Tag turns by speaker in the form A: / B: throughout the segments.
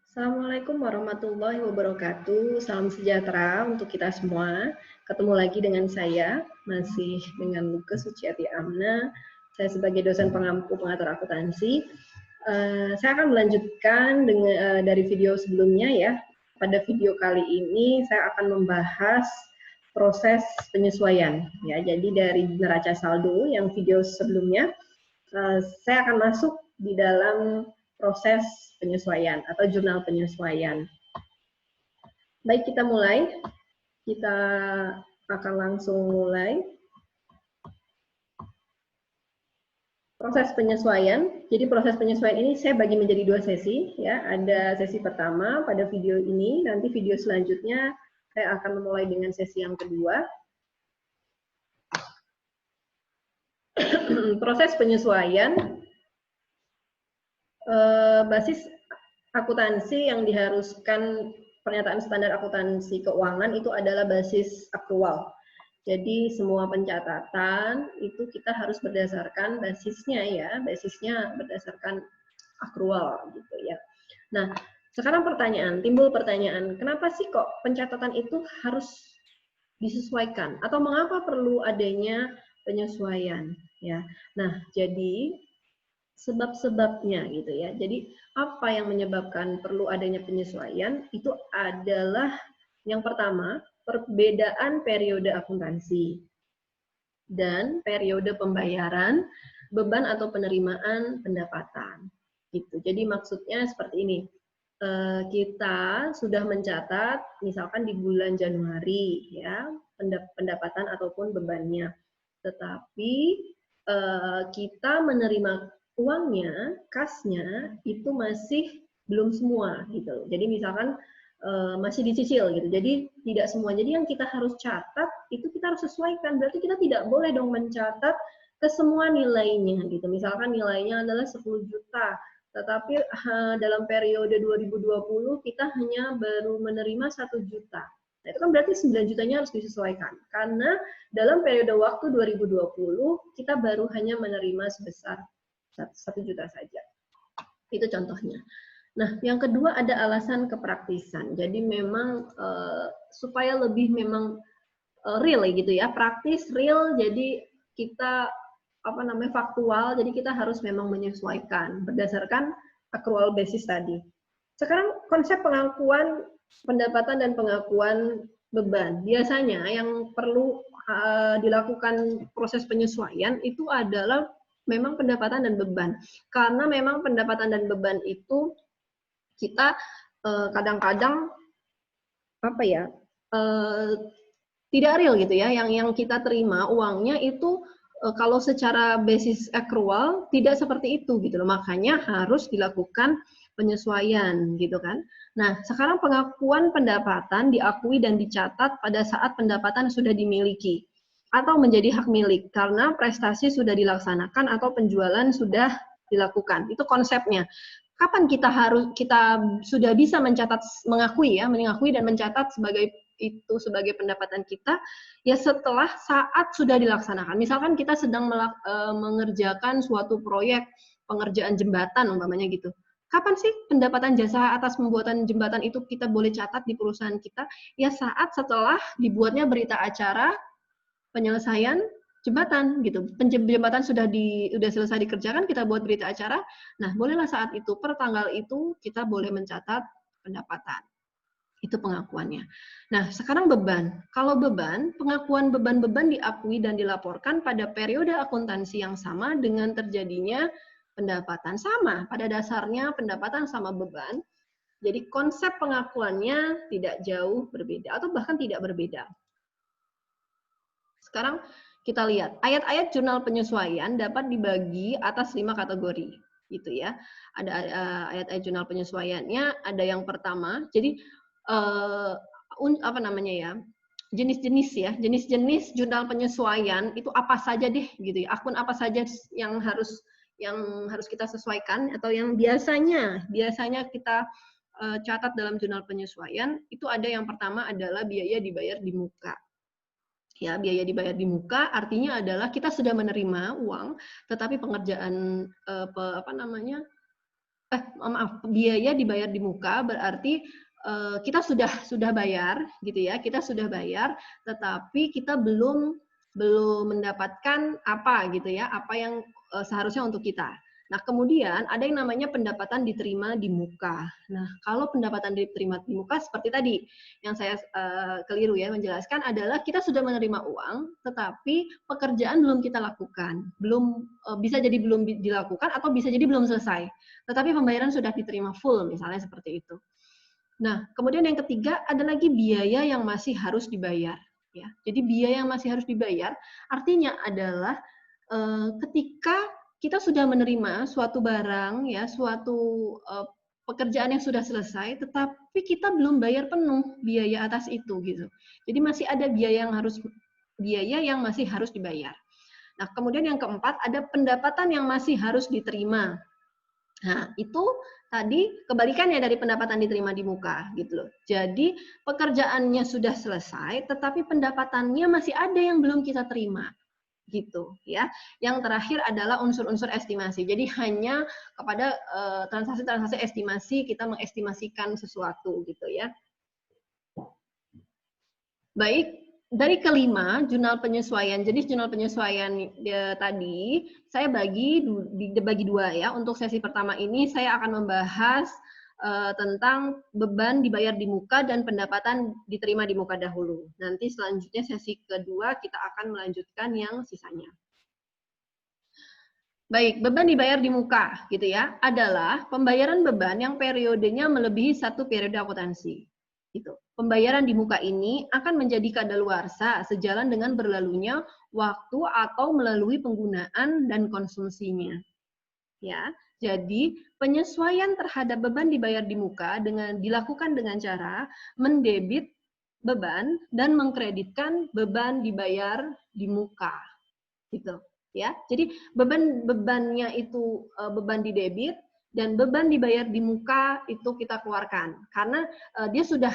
A: Assalamualaikum warahmatullahi wabarakatuh. Salam sejahtera untuk kita semua. Ketemu lagi dengan saya, masih dengan Luke Suciati Amna. Saya sebagai dosen pengampu pengatur akuntansi. Saya akan melanjutkan dari video sebelumnya ya. Pada video kali ini saya akan membahas proses penyesuaian. Ya, jadi dari neraca saldo yang video sebelumnya, saya akan masuk di dalam proses penyesuaian atau jurnal penyesuaian. Baik, kita mulai. Kita akan langsung mulai. Proses penyesuaian. Jadi proses penyesuaian ini saya bagi menjadi dua sesi. Ya, ada sesi pertama pada video ini. Nanti video selanjutnya saya akan memulai dengan sesi yang kedua. Proses penyesuaian basis akuntansi yang diharuskan pernyataan standar akuntansi keuangan itu adalah basis aktual. Jadi semua pencatatan itu kita harus berdasarkan basisnya ya, basisnya berdasarkan akrual gitu ya. Nah, sekarang timbul pertanyaan, kenapa sih kok pencatatan itu harus disesuaikan atau mengapa perlu adanya penyesuaian ya. Nah, jadi sebab-sebabnya gitu ya. Jadi apa yang menyebabkan perlu adanya penyesuaian itu adalah yang pertama, perbedaan periode akuntansi dan periode pembayaran beban atau penerimaan pendapatan. Gitu. Jadi maksudnya seperti ini. Kita sudah mencatat misalkan di bulan Januari ya, pendapatan ataupun bebannya. Tetapi kita menerima uangnya, kasnya itu masih belum semua gitu. Jadi misalkan masih dicicil gitu. Jadi tidak semua. Jadi yang kita harus catat itu kita harus sesuaikan. Berarti kita tidak boleh dong mencatat ke semua nilainya gitu. Misalkan nilainya adalah 10 juta, tetapi dalam periode 2020 kita hanya baru menerima 1 juta. Nah, itu kan berarti 9 jutanya harus disesuaikan. Karena dalam periode waktu 2020 kita baru hanya menerima sebesar 1 juta saja. Itu contohnya. Nah, yang kedua ada alasan kepraktisan. Jadi memang supaya lebih memang real gitu ya, praktis, real. Jadi kita faktual. Jadi kita harus memang menyesuaikan berdasarkan accrual basis tadi. Sekarang konsep pengakuan pendapatan dan pengakuan beban. Biasanya yang perlu dilakukan proses penyesuaian itu adalah memang pendapatan dan beban. Karena memang pendapatan dan beban itu kita kadang-kadang tidak real gitu ya, yang kita terima uangnya itu kalau secara basis accrual tidak seperti itu gitu loh, makanya harus dilakukan penyesuaian gitu kan. Nah, sekarang pengakuan pendapatan diakui dan dicatat pada saat pendapatan sudah dimiliki atau menjadi hak milik karena prestasi sudah dilaksanakan atau penjualan sudah dilakukan. Itu konsepnya. Kapan kita sudah bisa mencatat, mengakui dan mencatat sebagai pendapatan kita ya setelah saat sudah dilaksanakan. Misalkan kita sedang mengerjakan suatu proyek pengerjaan jembatan umpamanya gitu. Kapan sih pendapatan jasa atas pembuatan jembatan itu kita boleh catat di perusahaan kita? Ya saat setelah dibuatnya berita acara penyelesaian jembatan gitu. Jembatan sudah selesai dikerjakan, kita buat berita acara. Nah, bolehlah saat itu per tanggal itu kita boleh mencatat pendapatan. Itu pengakuannya. Nah, sekarang beban. Kalau beban, pengakuan beban-beban diakui dan dilaporkan pada periode akuntansi yang sama dengan terjadinya pendapatan sama. Pada dasarnya pendapatan sama beban. Jadi konsep pengakuannya tidak jauh berbeda atau bahkan tidak berbeda. Sekarang kita lihat, ayat-ayat jurnal penyesuaian dapat dibagi atas 5 kategori. Gitu ya. Ada ayat-ayat jurnal penyesuaiannya, ada yang pertama, jadi jenis-jenis jurnal penyesuaian itu apa saja deh gitu ya. Akun apa saja yang harus kita sesuaikan atau yang biasanya kita catat dalam jurnal penyesuaian, itu ada yang pertama adalah biaya dibayar di muka. Ya, biaya dibayar di muka artinya adalah kita sudah menerima uang, tetapi pengerjaan maaf, biaya dibayar di muka berarti kita sudah bayar gitu ya, kita sudah bayar, tetapi kita belum mendapatkan apa gitu ya, apa yang seharusnya untuk kita. Nah, kemudian ada yang namanya pendapatan diterima di muka. Nah, kalau pendapatan diterima di muka seperti tadi yang saya keliru ya menjelaskan adalah kita sudah menerima uang, tetapi pekerjaan belum kita lakukan, bisa jadi belum dilakukan atau bisa jadi belum selesai. Tetapi pembayaran sudah diterima full, misalnya seperti itu. Nah, kemudian yang ketiga ada lagi biaya yang masih harus dibayar. Ya, jadi biaya yang masih harus dibayar artinya adalah ketika kita sudah menerima suatu barang, ya, suatu pekerjaan yang sudah selesai, tetapi kita belum bayar penuh biaya atas itu, gitu. Jadi masih ada biaya yang masih harus dibayar. Nah, kemudian yang keempat ada pendapatan yang masih harus diterima. Nah, itu tadi kebalikannya dari pendapatan diterima di muka, gitu loh. Jadi pekerjaannya sudah selesai, tetapi pendapatannya masih ada yang belum kita terima, gitu ya. Yang terakhir adalah unsur-unsur estimasi. Jadi hanya kepada transaksi-transaksi estimasi kita mengestimasikan sesuatu, gitu ya. Baik, dari kelima, jurnal penyesuaian. Jadi jurnal penyesuaian tadi, saya bagi dua ya. Untuk sesi pertama ini, saya akan membahas tentang beban dibayar di muka dan pendapatan diterima di muka dahulu. Nanti selanjutnya sesi kedua, kita akan melanjutkan yang sisanya. Baik, beban dibayar di muka gitu ya, adalah pembayaran beban yang periodenya melebihi satu periode akuntansi. Gitu. Pembayaran di muka ini akan menjadi kadaluarsa sejalan dengan berlalunya waktu atau melalui penggunaan dan konsumsinya. Ya, jadi penyesuaian terhadap beban dibayar di muka dilakukan dengan cara mendebit beban dan mengkreditkan beban dibayar di muka. Gitu. Ya, jadi bebannya itu beban di debit dan beban dibayar di muka itu kita keluarkan karena dia sudah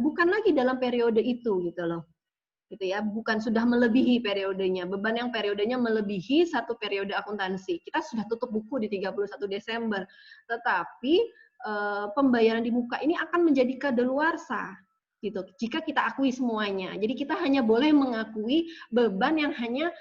A: bukan lagi dalam periode itu gitu loh, gitu ya, bukan sudah melebihi periodenya, beban yang periodenya melebihi satu periode akuntansi. Kita sudah tutup buku di 31 Desember, tetapi pembayaran di muka ini akan menjadi kadaluarsa gitu jika kita akui semuanya. Jadi kita hanya boleh mengakui beban yang hanya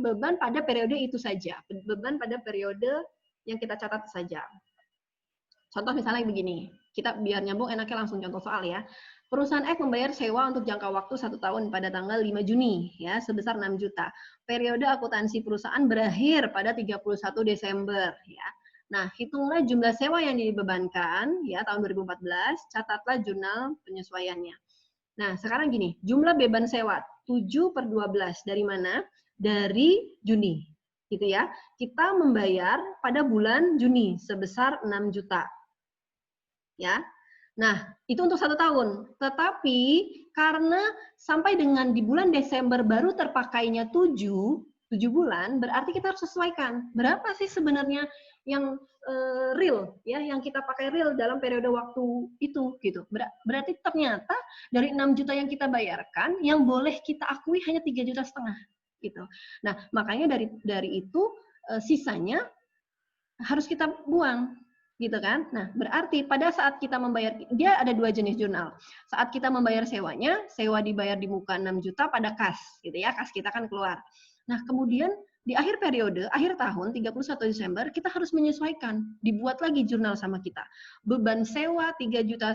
A: beban pada periode itu saja, beban pada periode yang kita catat saja. Contoh misalnya begini, kita biar nyambung enaknya langsung contoh soal ya. Perusahaan X membayar sewa untuk jangka waktu 1 tahun pada tanggal 5 Juni ya sebesar 6 juta. Periode akuntansi perusahaan berakhir pada 31 Desember ya. Nah, hitunglah jumlah sewa yang dibebankan ya tahun 2014, catatlah jurnal penyesuaiannya. Nah, sekarang gini, jumlah beban sewa 7/12 dari mana? Dari Juni. Gitu ya. Kita membayar pada bulan Juni sebesar 6 juta. Ya. Nah, itu untuk 1 tahun. Tetapi karena sampai dengan di bulan Desember baru terpakainya 7 bulan, berarti kita harus sesuaikan. Berapa sih sebenarnya yang real ya, yang kita pakai real dalam periode waktu itu gitu. Berarti ternyata dari 6 juta yang kita bayarkan, yang boleh kita akui hanya 3,5 juta gitu. Nah, makanya dari itu sisanya harus kita buang gitu kan. Nah, berarti pada saat kita membayar, dia ada 2 jenis jurnal. Saat kita membayar sewanya, sewa dibayar di muka 6 juta pada kas gitu ya, kas kita kan keluar. Nah, kemudian di akhir periode, akhir tahun 31 Desember, kita harus menyesuaikan, dibuat lagi jurnal sama kita. Beban sewa 3,5 juta,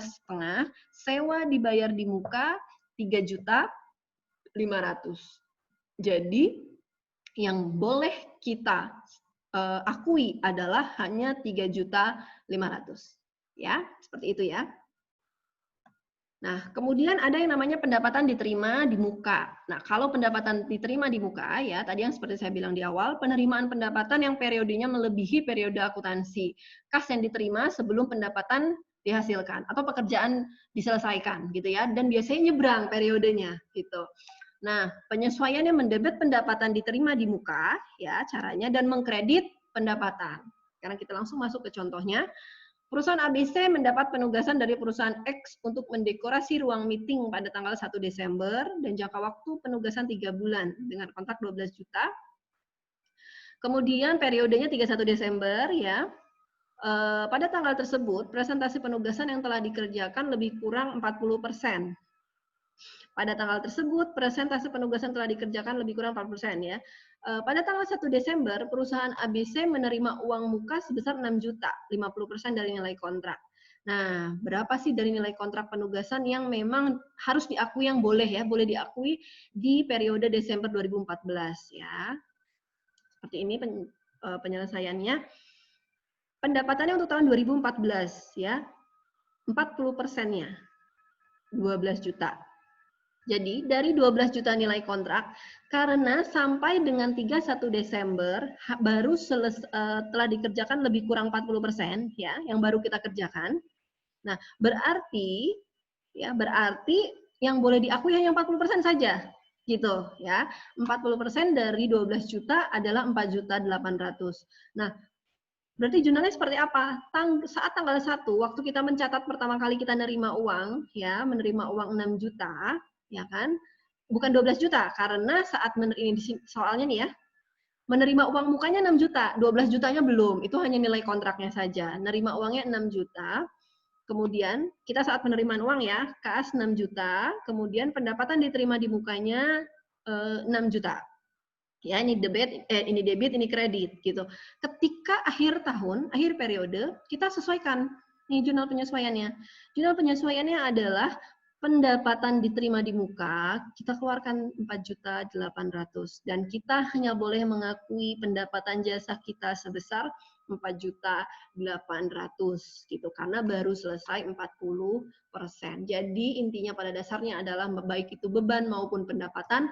A: sewa dibayar di muka 3,5 juta. Jadi yang boleh kita akui adalah hanya 3,5 juta. Ya, seperti itu ya. Nah, kemudian ada yang namanya pendapatan diterima di muka. Nah, kalau pendapatan diterima di muka, ya tadi yang seperti saya bilang di awal, penerimaan pendapatan yang periodenya melebihi periode akuntansi. Kas yang diterima sebelum pendapatan dihasilkan atau pekerjaan diselesaikan gitu ya, dan biasanya nyebrang periodenya gitu. Nah, penyesuaiannya mendebit pendapatan diterima di muka, ya caranya, dan mengkredit pendapatan. Sekarang kita langsung masuk ke contohnya. Perusahaan ABC mendapat penugasan dari perusahaan X untuk mendekorasi ruang meeting pada tanggal 1 Desember dan jangka waktu penugasan 3 bulan dengan kontrak 12 juta. Kemudian periodenya 31 Desember ya. Pada tanggal tersebut, presentasi penugasan yang telah dikerjakan lebih kurang 40%. Pada tanggal tersebut, presentasi penugasan telah dikerjakan lebih kurang 40% ya. Pada tanggal 1 Desember, perusahaan ABC menerima uang muka sebesar 6 juta, 50% dari nilai kontrak. Nah, berapa sih dari nilai kontrak penugasan yang memang harus diakui, yang boleh ya, boleh diakui di periode Desember 2014 ya. Seperti ini penyelesaiannya. Pendapatannya untuk tahun 2014 ya, 40%-nya 12 juta. Jadi dari 12 juta nilai kontrak, karena sampai dengan 31 Desember baru telah dikerjakan lebih kurang 40% ya, yang baru kita kerjakan. Nah, berarti yang boleh diakui hanya 40% saja. Gitu ya. 40% dari 12 juta adalah 4.800.000. Nah, berarti jurnalnya seperti apa? Saat tanggal 1, waktu kita mencatat pertama kali kita menerima uang, ya, menerima uang 6 juta, ya kan? Bukan 12 juta, karena saat ini soalnya nih ya, menerima uang mukanya 6 juta, 12 jutanya belum, itu hanya nilai kontraknya saja. Nerima uangnya 6 juta, kemudian kita saat penerimaan uang ya, kas 6 juta, kemudian pendapatan diterima di mukanya 6 juta. Ya, ini debit, ini kredit gitu. Ketika akhir tahun, akhir periode, kita sesuaikan nih jurnal penyesuaiannya. Jurnal penyesuaiannya adalah pendapatan diterima di muka, kita keluarkan 4.800.000 dan kita hanya boleh mengakui pendapatan jasa kita sebesar 4.800.000 gitu karena baru selesai 40%. Jadi intinya pada dasarnya adalah baik itu beban maupun pendapatan,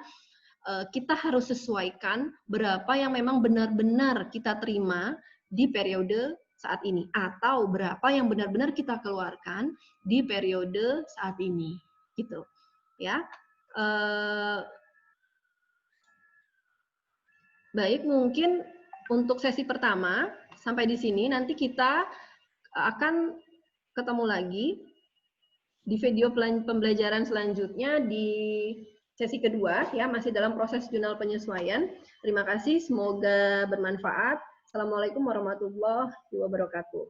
A: kita harus sesuaikan berapa yang memang benar-benar kita terima di periode saat ini atau berapa yang benar-benar kita keluarkan di periode saat ini gitu ya. Baik, mungkin untuk sesi pertama sampai di sini, nanti kita akan ketemu lagi di video pembelajaran selanjutnya di sesi kedua ya, masih dalam proses jurnal penyesuaian. Terima kasih, semoga bermanfaat. Assalamualaikum warahmatullahi wabarakatuh.